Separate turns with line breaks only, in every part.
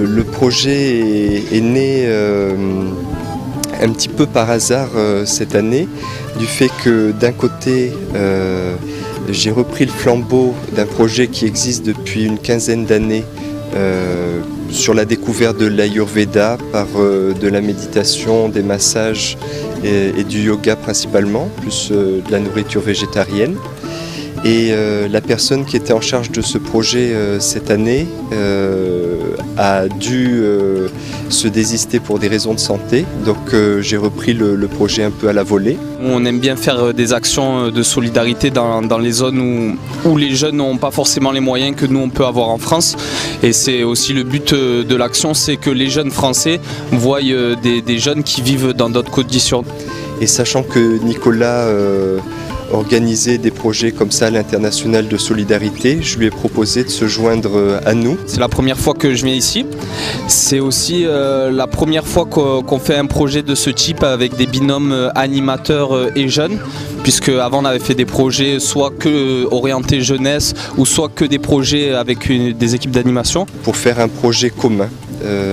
Le projet est né un petit peu par hasard cette année, du fait que d'un côté j'ai repris le flambeau d'un projet qui existe depuis une quinzaine d'années sur la découverte de l'Ayurveda par de la méditation, des massages et du yoga principalement, plus de la nourriture végétarienne. Et la personne qui était en charge de ce projet cette année a dû se désister pour des raisons de santé. Donc j'ai repris le projet un peu à la volée.
On aime bien faire des actions de solidarité dans les zones où les jeunes n'ont pas forcément les moyens que nous on peut avoir en France. Et c'est aussi le but de l'action, c'est que les jeunes français voient des jeunes qui vivent dans d'autres conditions.
Et sachant que Nicolas organisait des projets comme ça à l'international de solidarité, je lui ai proposé de se joindre à nous.
C'est la première fois que je viens ici. C'est aussi la première fois qu'on fait un projet de ce type avec des binômes animateurs et jeunes, puisque avant on avait fait des projets soit que orientés jeunesse ou soit que des projets avec des équipes d'animation.
Pour faire un projet commun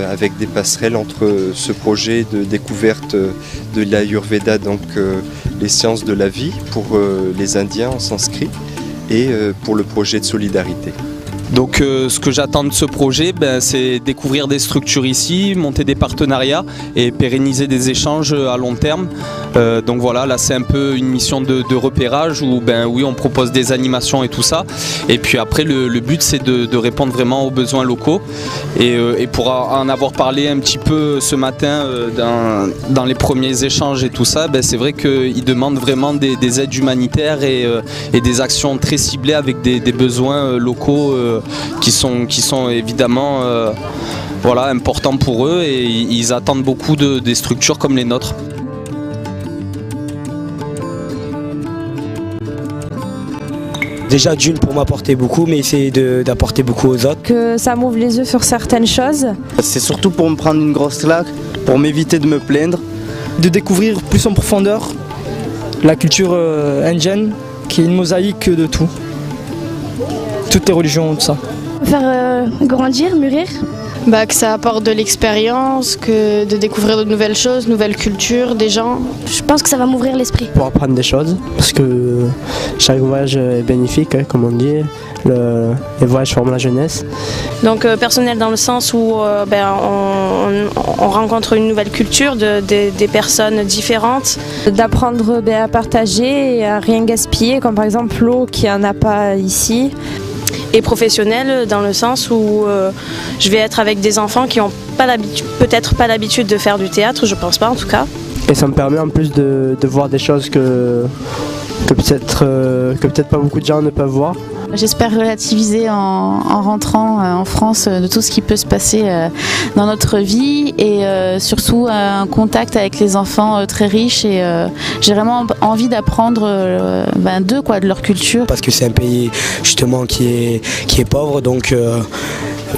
avec des passerelles entre ce projet de découverte de l'Ayurveda, donc les sciences de la vie pour les Indiens en sanskrit, et pour le projet de solidarité.
Donc ce que j'attends de ce projet, c'est découvrir des structures ici, monter des partenariats et pérenniser des échanges à long terme. Donc voilà, là c'est un peu une mission de repérage où oui, on propose des animations et tout ça. Et puis après le but c'est de répondre vraiment aux besoins locaux. Et pour en avoir parlé un petit peu ce matin dans les premiers échanges et tout ça, c'est vrai qu'ils demandent vraiment des aides humanitaires et des actions très ciblées avec des besoins locaux qui sont évidemment importants pour eux, et ils attendent beaucoup des structures comme les nôtres.
Déjà d'une pour m'apporter beaucoup, mais essayer d'apporter beaucoup aux autres.
Que ça m'ouvre les yeux sur certaines choses.
C'est surtout pour me prendre une grosse claque, pour m'éviter de me plaindre.
De découvrir plus en profondeur la culture indienne, qui est une mosaïque de tout. Toutes les religions, tout ça.
Faire grandir, mûrir. Que ça apporte de l'expérience, que de découvrir de nouvelles choses, nouvelles cultures, des gens.
Je pense que ça va m'ouvrir l'esprit.
Pour apprendre des choses, parce que chaque voyage est bénéfique, comme on dit. Les voyages forment la jeunesse.
Donc personnel dans le sens où on rencontre une nouvelle culture, des personnes différentes. D'apprendre à partager et à rien gaspiller, comme par exemple l'eau qui n'en a pas ici.
Et professionnel dans le sens où je vais être avec des enfants qui n'ont peut-être pas l'habitude de faire du théâtre, je pense pas en tout cas.
Et ça me permet en plus de voir des choses que peut-être pas beaucoup de gens ne peuvent voir.
J'espère relativiser en rentrant en France de tout ce qui peut se passer dans notre vie et surtout un contact avec les enfants très riches et j'ai vraiment envie d'apprendre de leur culture.
Parce que c'est un pays justement qui est pauvre, donc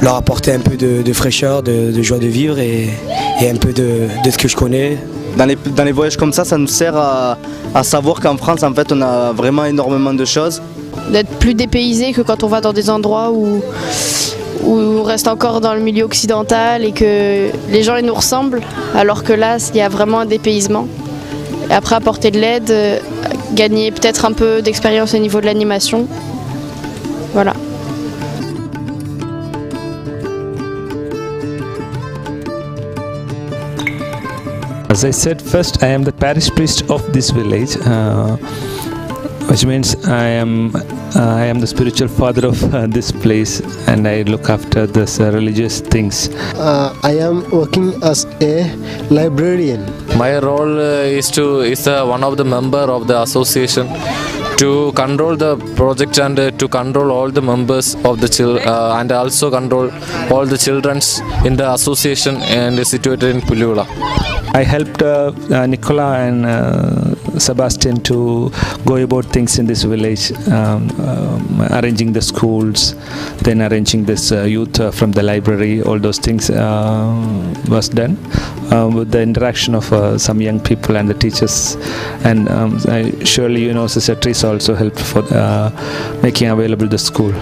leur apporter un peu de fraîcheur, de joie de vivre et un peu de ce que je connais.
Dans les voyages comme ça nous sert à savoir qu'en France en fait on a vraiment énormément de choses.
D'être plus dépaysé que quand on va dans des endroits où on reste encore dans le milieu occidental et que les gens ils nous ressemblent, alors que là il y a vraiment un dépaysement. Et après apporter de l'aide, gagner peut-être un peu d'expérience au niveau de l'animation. Voilà.
As I said, first I am the parish priest of this village, which means I am the spiritual father of this place, and I look after this religious things.
I am working as a librarian.
My role is one of the member of the association to control the project and to control all the members of the children and also control all the children in the association and situated in Pulula.
I helped Nicola and Sebastian to go about things in this village, arranging the schools, then arranging this youth from the library. All those things was done with the interaction of some young people and the teachers. And surely Sister Teresa also helped for making available the school.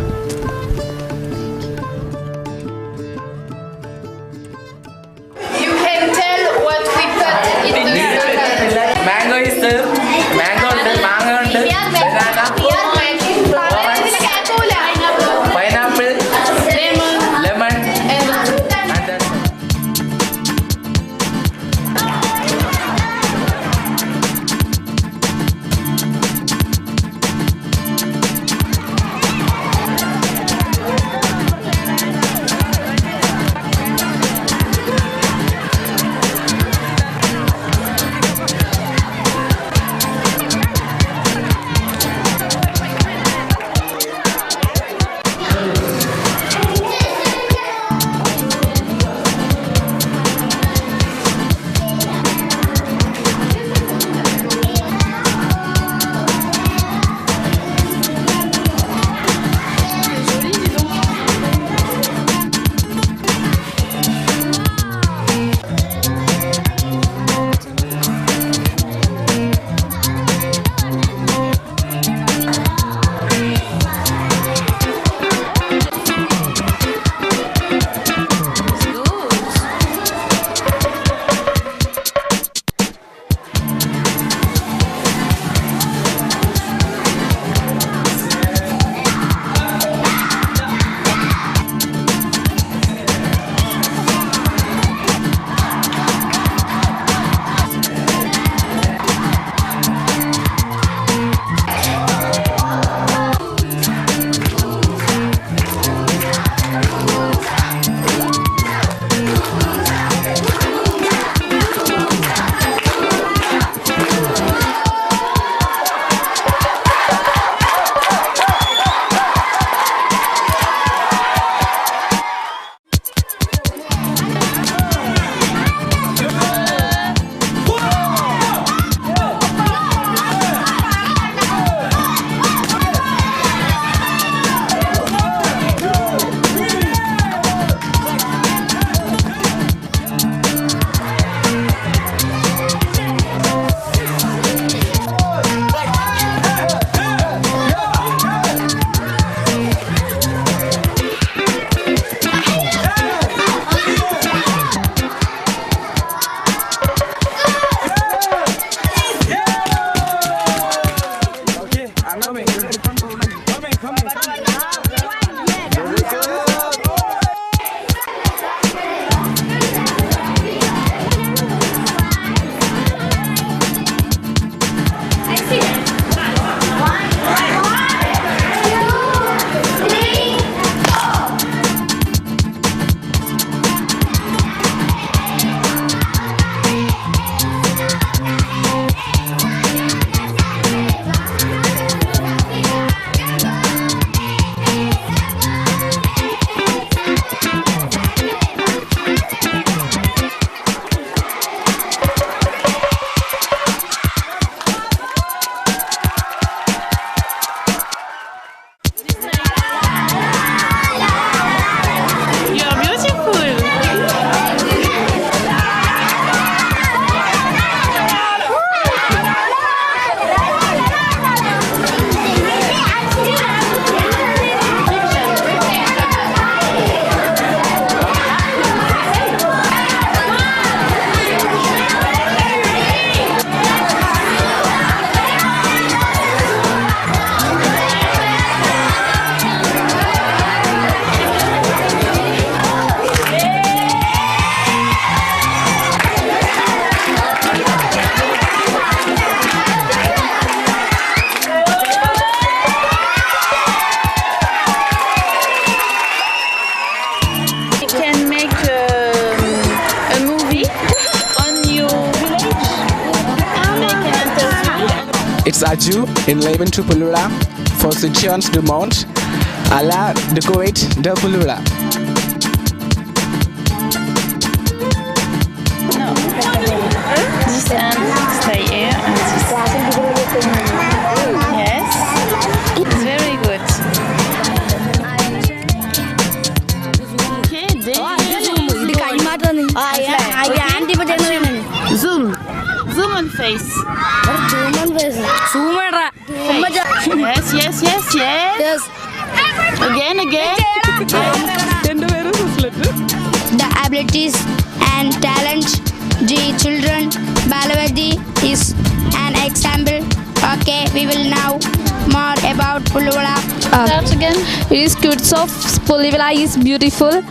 in Leben to Pulula for the chance to mount Allah the Kuwait the Pulula.
This end stay here and this. Yes. It's very good. Zoom. Zoom on face. Yes, yes, yes, yes. Again.
The abilities and talent the children Balavadi is an example. Okay, we will now more about Puluvela.
Start again. It is good. So Puluvela is beautiful.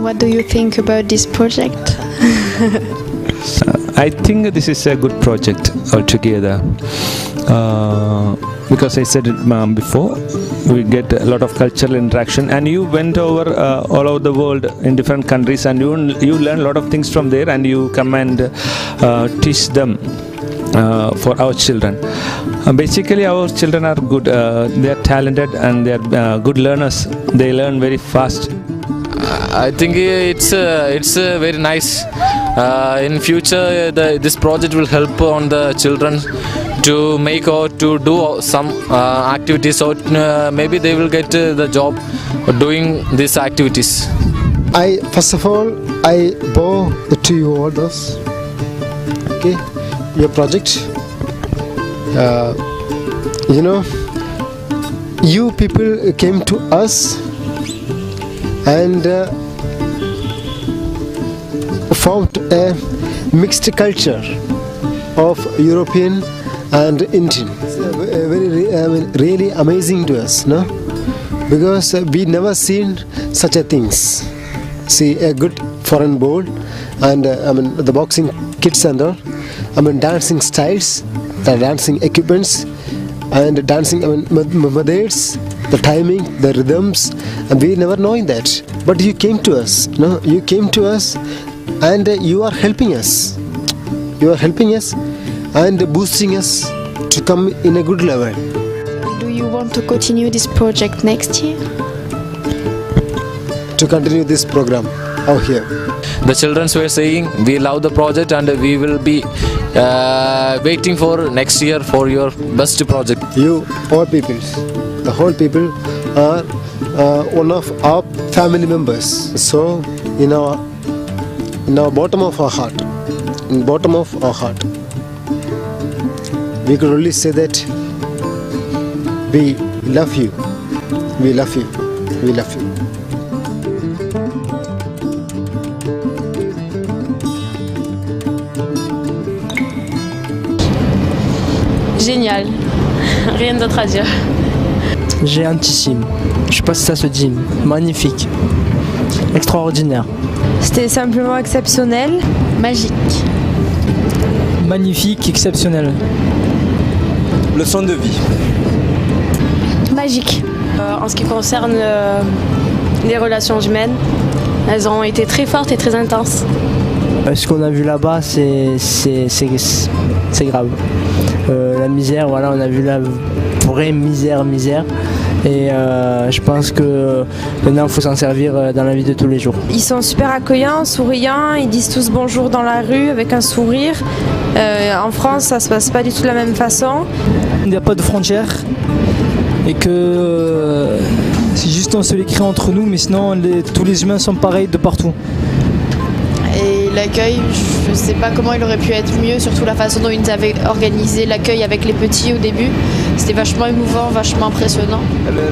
What do you think about this project?
I think this is a good project altogether. Because I said it before, we get a lot of cultural interaction, and you went over all over the world in different countries, and you learn a lot of things from there, and you come and teach them for our children. Basically, our children are good. They are talented and they are good learners. They learn very fast.
I think it's very nice. In future, this project will help on the children to make or to do some activities, or maybe they will get the job doing these activities.
First of all, I bow to you all those. Okay, your project. You people came to us and formed a mixed culture of European and Indian. It's really amazing to us, no? Because we never seen such a things. See a good foreign bowl, and the boxing kits and all. Dancing styles, the dancing equipments, and dancing methods, the timing, the rhythms, and we never knowing that. But you came to us, no? You came to us, and you are helping us. You are helping us and boosting us to come in a good level.
Do you want to continue this project next year?
To continue this program out here.
The children were saying we love the project and we will be waiting for next year for your best project.
You all people, the whole people are one of our family members. So in our bottom of our heart, we could only say that we love you, we love you, we love you.
Génial. Rien d'autre à dire.
Géantissime. Je sais pas si ça se dit. Magnifique. Extraordinaire.
C'était simplement exceptionnel.
Magique.
Magnifique, exceptionnel.
Leçon de vie.
Magique. En ce qui concerne les relations humaines, elles ont été très fortes et très intenses.
Ce qu'on a vu là-bas, c'est grave. La misère, voilà, on a vu la vraie misère. Et je pense que maintenant il faut s'en servir dans la vie de tous les jours.
Ils sont super accueillants, souriants, ils disent tous bonjour dans la rue avec un sourire. En France, ça se passe pas du tout de la même façon.
Il n'y a pas de frontières et que c'est juste on se l'écrit entre nous, mais sinon tous les humains sont pareils de partout.
Et l'accueil, je ne sais pas comment il aurait pu être mieux, surtout la façon dont ils avaient organisé l'accueil avec les petits au début. C'était vachement émouvant, vachement impressionnant.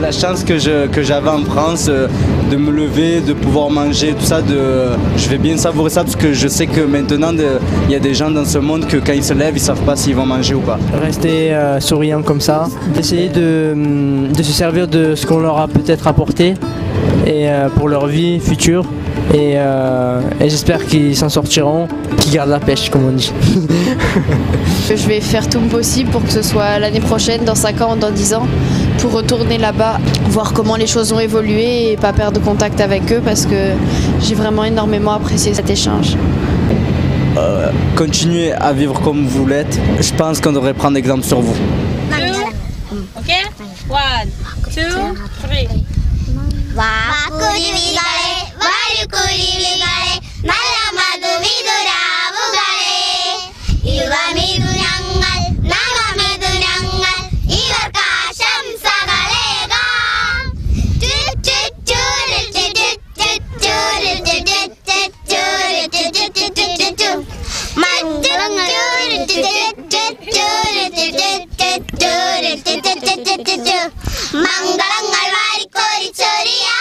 La chance que j'avais en France de me lever, de pouvoir manger, tout ça, je vais bien savourer ça parce que je sais que maintenant il y a des gens dans ce monde que quand ils se lèvent, ils ne savent pas s'ils vont manger ou pas.
Rester souriant comme ça, d'essayer de se servir de ce qu'on leur a peut-être apporté et pour leur vie future. Et j'espère qu'ils s'en sortiront, qu'ils gardent la pêche comme on dit.
Je vais faire tout mon possible pour que ce soit l'année prochaine, dans 5 ans, dans 10 ans, pour retourner là-bas, voir comment les choses ont évolué et pas perdre contact avec eux parce que j'ai vraiment énormément apprécié cet échange.
continuez à vivre comme vous l'êtes. Je pense qu'on devrait prendre exemple sur vous.
Ok? 1, 2, 3.
വാക്കുരുവികളെ വരുകുരുവികളെ നല്ല മധുവിതുരാവുകളെ യുവമിഥുനങ്ങൾ നവമിഥുനങ്ങൾ ഇവർക്ക് ആശംസകളേകാം മംഗളങ്ങൾ വാരിക്കോരി ചൊരിയാ